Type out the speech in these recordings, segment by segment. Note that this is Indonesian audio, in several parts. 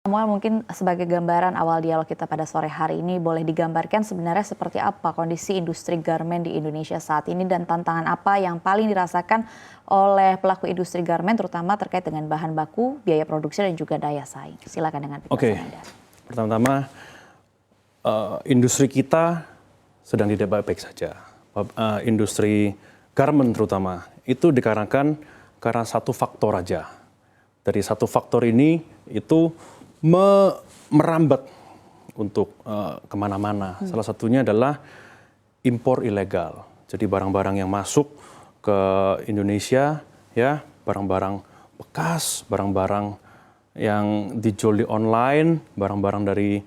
Samuel, mungkin sebagai gambaran awal dialog kita pada sore hari ini, boleh digambarkan sebenarnya seperti apa kondisi industri garmen di Indonesia saat ini dan tantangan apa yang paling dirasakan oleh pelaku industri garmen, terutama terkait dengan bahan baku, biaya produksi dan juga daya saing. Silakan dengan penjelasan Anda. Pertama-tama industri kita sedang tidak baik-baik saja. Industri garmen terutama itu dikarenakan karena satu faktor aja. Dari satu faktor ini itu merambat untuk kemana-mana. Salah satunya adalah impor ilegal. Jadi barang-barang yang masuk ke Indonesia, ya barang-barang bekas, barang-barang yang dijual di online, barang-barang dari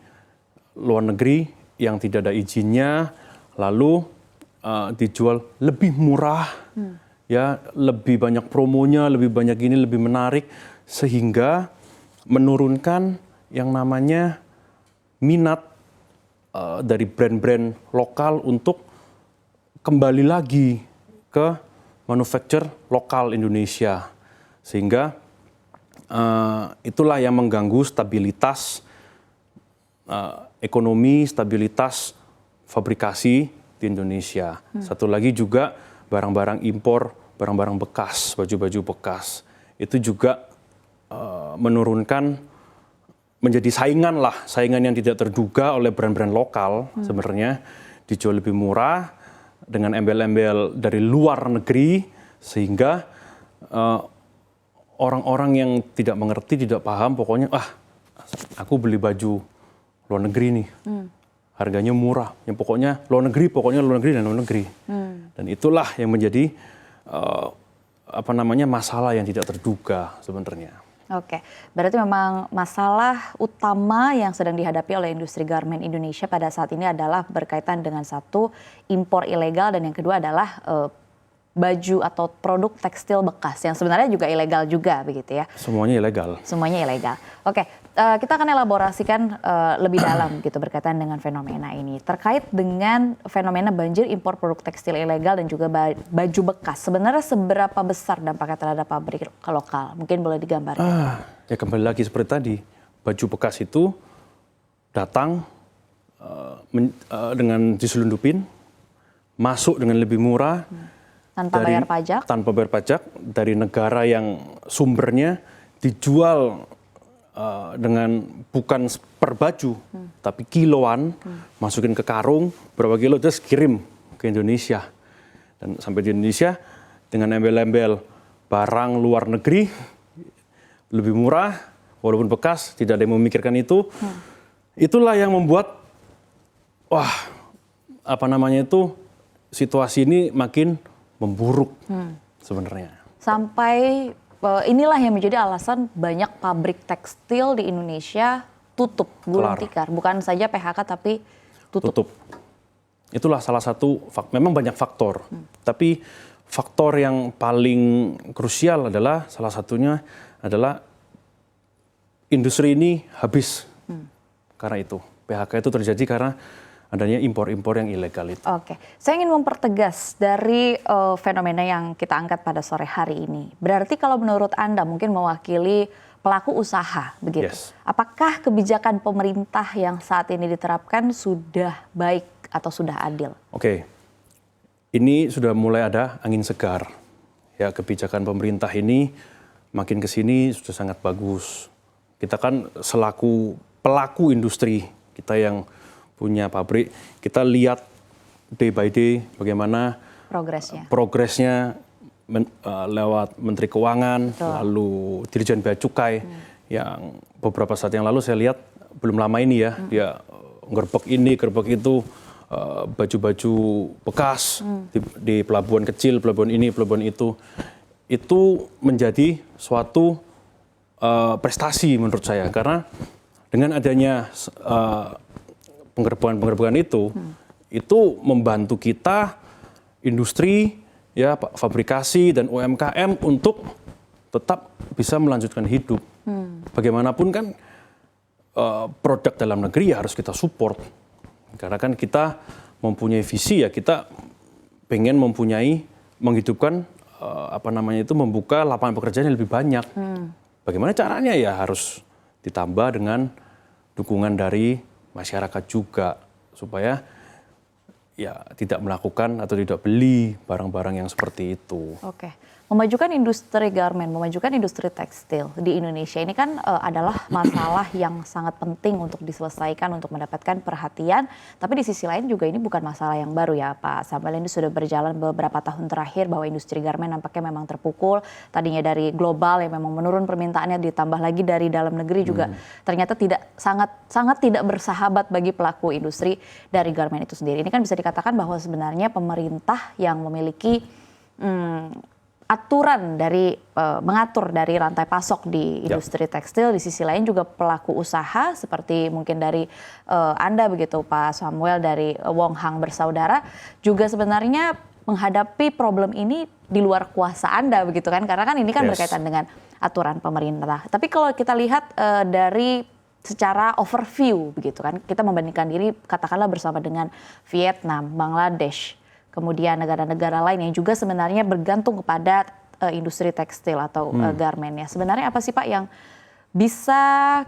luar negeri yang tidak ada izinnya, lalu dijual lebih murah, ya lebih banyak promonya, lebih banyak ini, lebih menarik, sehingga menurunkan yang namanya minat dari brand-brand lokal untuk kembali lagi ke manufacture lokal Indonesia. Sehingga itulah yang mengganggu stabilitas ekonomi, stabilitas fabrikasi di Indonesia. Satu lagi juga barang-barang impor, barang-barang bekas, baju-baju bekas. Itu juga menurunkan, menjadi saingan yang tidak terduga oleh brand-brand lokal sebenarnya, dijual lebih murah dengan embel-embel dari luar negeri, sehingga orang-orang yang tidak mengerti, tidak paham, pokoknya aku beli baju luar negeri nih, harganya murah, yang pokoknya luar negeri dan luar negeri. Dan itulah yang menjadi masalah yang tidak terduga sebenarnya. Oke, berarti memang masalah utama yang sedang dihadapi oleh industri garmen Indonesia pada saat ini adalah berkaitan dengan satu, impor ilegal, dan yang kedua adalah baju atau produk tekstil bekas yang sebenarnya juga ilegal juga begitu ya. Semuanya ilegal. Semuanya ilegal. Oke, kita akan elaborasikan lebih dalam gitu berkaitan dengan fenomena ini. Terkait dengan fenomena banjir impor produk tekstil ilegal dan juga baju bekas. Sebenarnya seberapa besar dampaknya terhadap pabrik lokal? Mungkin boleh digambarkan. Ya kembali lagi seperti tadi, baju bekas itu datang dengan diselundupin, masuk dengan lebih murah, tanpa bayar pajak? Tanpa bayar pajak, dari negara yang sumbernya dijual dengan bukan per baju, tapi kiloan, masukin ke karung, berapa kilo, terus kirim ke Indonesia. Dan sampai di Indonesia dengan embel-embel barang luar negeri, lebih murah, walaupun bekas, tidak ada yang memikirkan itu. Itulah yang membuat, situasi ini makin memburuk sebenarnya. Sampai inilah yang menjadi alasan banyak pabrik tekstil di Indonesia tutup, gulung tikar. Bukan saja PHK tapi tutup. Itulah salah satu, memang banyak faktor. Tapi faktor yang paling krusial adalah, salah satunya adalah industri ini habis. Karena itu, PHK itu terjadi karena adanya impor-impor yang ilegal itu. Oke, saya ingin mempertegas dari fenomena yang kita angkat pada sore hari ini. Berarti kalau menurut Anda mungkin mewakili pelaku usaha, begitu. Yes. Apakah kebijakan pemerintah yang saat ini diterapkan sudah baik atau sudah adil? Oke, ini sudah mulai ada angin segar. Ya, kebijakan pemerintah ini makin ke sini sudah sangat bagus. Kita kan selaku pelaku industri, kita yang punya pabrik, kita lihat day by day bagaimana progresnya lewat Menteri Keuangan, lalu Dirjen Bea Cukai, yang beberapa saat yang lalu saya lihat belum lama ini ya, dia ngerebek ini, ngerebek itu, baju-baju bekas di pelabuhan kecil, pelabuhan ini, pelabuhan itu menjadi suatu prestasi menurut saya, karena dengan adanya penggerbekan itu membantu kita industri, ya fabrikasi dan UMKM untuk tetap bisa melanjutkan hidup. Bagaimanapun kan produk dalam negeri ya harus kita support, karena kan kita mempunyai visi, ya kita pengen menghidupkan membuka lapangan pekerjaan yang lebih banyak. Bagaimana caranya, ya harus ditambah dengan dukungan dari masyarakat juga supaya ya tidak melakukan atau tidak beli barang-barang yang seperti itu. Oke. Memajukan industri garmen, memajukan industri tekstil di Indonesia ini kan adalah masalah yang sangat penting untuk diselesaikan, untuk mendapatkan perhatian. Tapi di sisi lain juga ini bukan masalah yang baru ya Pak Samuel. Ini sudah berjalan beberapa tahun terakhir bahwa industri garmen nampaknya memang terpukul. Tadinya dari global yang memang menurun permintaannya, ditambah lagi dari dalam negeri juga ternyata sangat tidak bersahabat bagi pelaku industri dari garmen itu sendiri. Ini kan bisa dikatakan bahwa sebenarnya pemerintah yang memiliki aturan dari mengatur dari rantai pasok di industri tekstil. Di sisi lain juga pelaku usaha seperti mungkin dari Anda begitu Pak Samuel dari Wong Hang Bersaudara juga sebenarnya menghadapi problem ini di luar kuasa Anda begitu kan, karena kan ini kan berkaitan dengan aturan pemerintah. Tapi kalau kita lihat dari secara overview begitu kan, kita membandingkan diri katakanlah bersama dengan Vietnam, Bangladesh, kemudian negara-negara lain yang juga sebenarnya bergantung kepada industri tekstil atau garmennya. Sebenarnya apa sih Pak yang bisa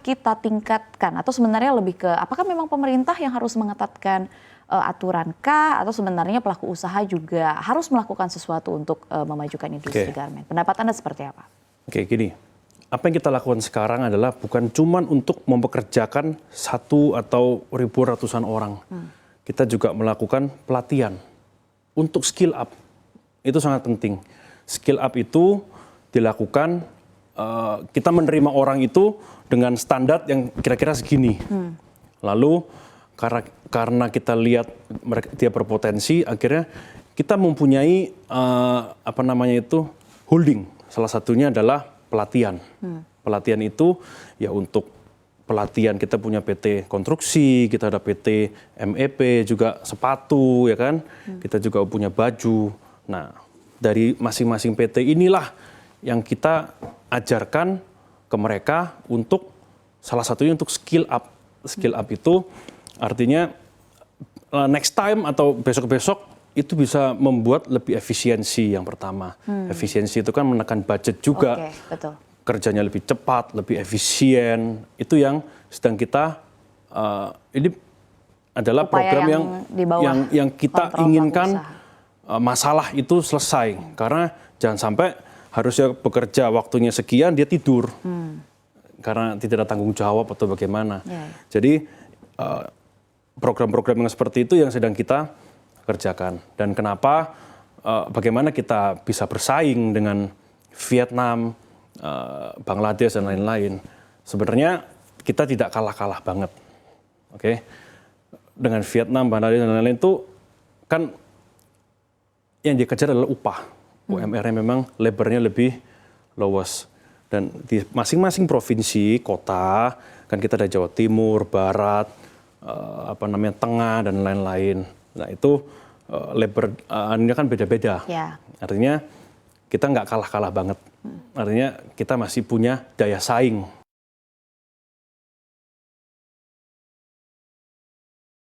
kita tingkatkan? Atau sebenarnya lebih ke apakah memang pemerintah yang harus mengetatkan aturan kah? Atau sebenarnya pelaku usaha juga harus melakukan sesuatu untuk memajukan industri garmen? Pendapat Anda seperti apa? Oke, gini. Apa yang kita lakukan sekarang adalah bukan cuma untuk mempekerjakan satu atau ratusan orang. Kita juga melakukan pelatihan untuk skill up. Itu sangat penting. Skill up itu dilakukan, kita menerima orang itu dengan standar yang kira-kira segini. Lalu karena kita lihat dia berpotensi, akhirnya kita mempunyai holding. Salah satunya adalah pelatihan. Pelatihan itu ya untuk pelatihan, kita punya PT konstruksi, kita ada PT MEP, juga sepatu, ya kan. Kita juga punya baju. Nah, dari masing-masing PT inilah yang kita ajarkan ke mereka untuk salah satunya untuk skill up. Skill up itu artinya next time atau besok-besok itu bisa membuat lebih efisiensi yang pertama. Efisiensi itu kan menekan budget juga. Oke, betul. Kerjanya lebih cepat, lebih efisien, itu yang sedang kita, ini adalah upaya program yang kita inginkan masalah itu selesai. Karena jangan sampai harusnya bekerja waktunya sekian, dia tidur. Karena tidak ada tanggung jawab atau bagaimana. Jadi program-program yang seperti itu yang sedang kita kerjakan. Dan kenapa, bagaimana kita bisa bersaing dengan Vietnam, Bangladesh dan lain-lain. Sebenarnya kita tidak kalah-kalah banget, oke? Dengan Vietnam, Bangladesh dan lain-lain itu kan yang dikejar adalah upah. UMR-nya memang labornya lebih lowest. Dan di masing-masing provinsi, kota, kan kita ada Jawa Timur, Barat, Tengah dan lain-lain. Nah itu labornya kan beda-beda. Artinya kita nggak kalah-kalah banget. Artinya kita masih punya daya saing